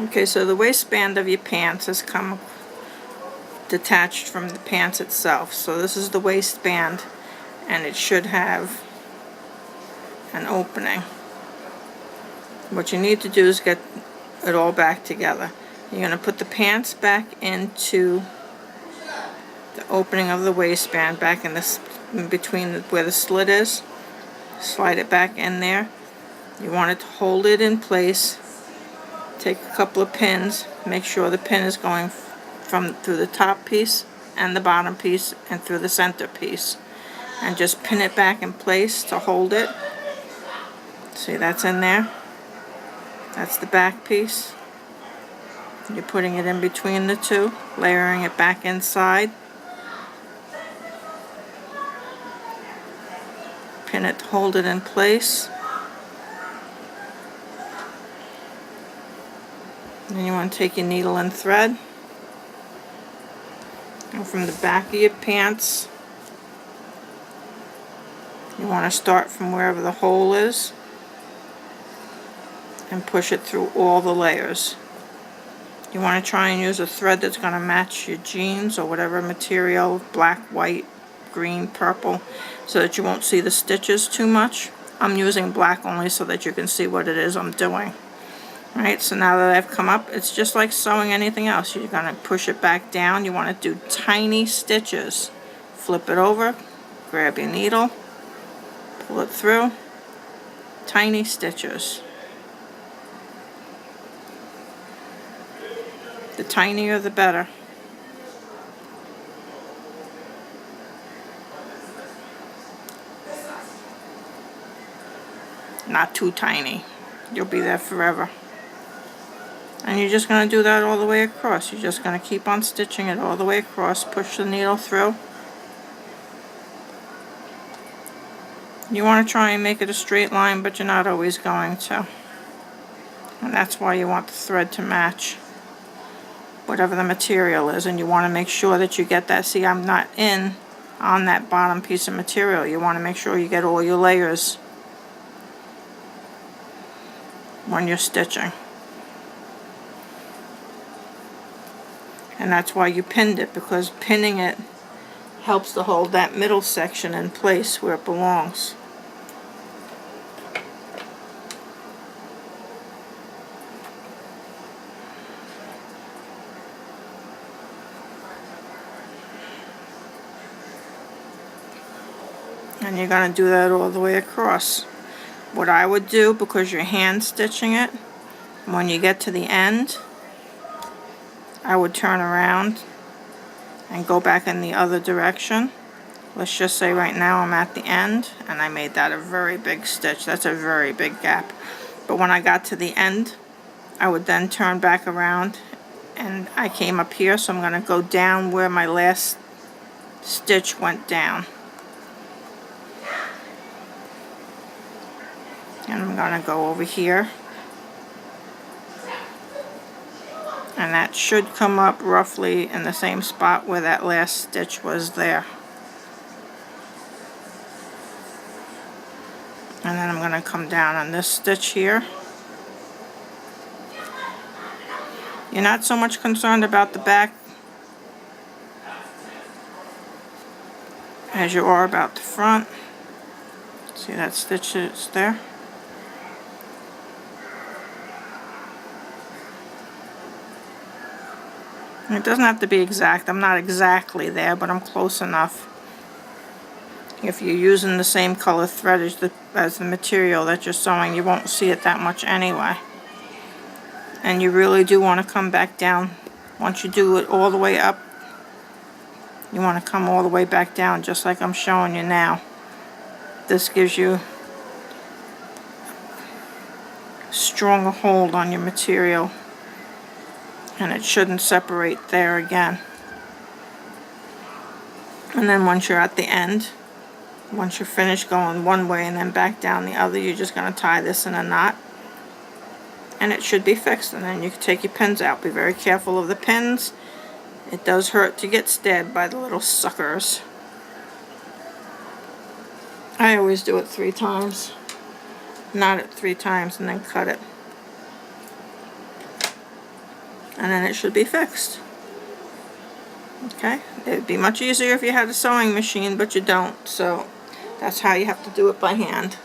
Okay, so the waistband of your pants has come detached from the pants itself. So this is the waistband, and it should have an opening. What you need to do is get it all back together. You're going to put the pants back into the opening of the waistband, back in this, in between where the slit is. Slide it back in there. You want it to hold it in place. Take a couple of pins, make sure the pin is going through the top piece and the bottom piece and through the center piece, and just pin it back in place to hold it. See, that's in there. That's the back piece. You're putting it in between the two, layering it back inside. Pin it to hold it in place. Then you want to take your needle and thread, and from the back of your pants, you want to start from wherever the hole is and push it through all the layers. You want to try and use a thread that's going to match your jeans or whatever material, black, white, green, purple, so that you won't see the stitches too much. I'm using black only so that you can see what it is I'm doing. Alright, so now that I've come up, it's just like sewing anything else. You're going to push it back down. You want to do tiny stitches. Flip it over, grab your needle, pull it through, tiny stitches. The tinier the better. Not too tiny. You'll be there forever. And you're just going to do that all the way across. You're just going to keep on stitching it all the way across. Push the needle through. You want to try and make it a straight line, but you're not always going to. And that's why you want the thread to match whatever the material is. And you want to make sure that you get that. See, I'm not in on that bottom piece of material. You want to make sure you get all your layers when you're stitching. And that's why you pinned it, because pinning it helps to hold that middle section in place where it belongs. And you're going to do that all the way across. What I would do, because you're hand stitching it, when you get to the end, I would turn around and go back in the other direction. Let's just say right now I'm at the end, and I made that a very big stitch. That's a very big gap. But when I got to the end, I would then turn back around, and I came up here, so I'm going to go down where my last stitch went down. And I'm going to go over here. And that should come up roughly in the same spot where that last stitch was there. And then I'm going to come down on this stitch here. You're not so much concerned about the back as you are about the front. See that stitch is there? It doesn't have to be exact. I'm not exactly there, but I'm close enough. If you're using the same color thread as the material that you're sewing, you won't see it that much anyway. And you really do want to come back down. Once you do it all the way up, you want to come all the way back down, just like I'm showing you now. This gives you a stronger hold on your material. And it shouldn't separate there again. And then once you're at the end, once you're finished going one way and then back down the other, you're just going to tie this in a knot. And it should be fixed. And then you can take your pins out. Be very careful of the pins. It does hurt to get stabbed by the little suckers. I always do it 3 times. Knot it 3 times and then cut it. and then it should be fixed. Okay, it would be much easier if you had a sewing machine, but you don't, so that's how you have to do it by hand.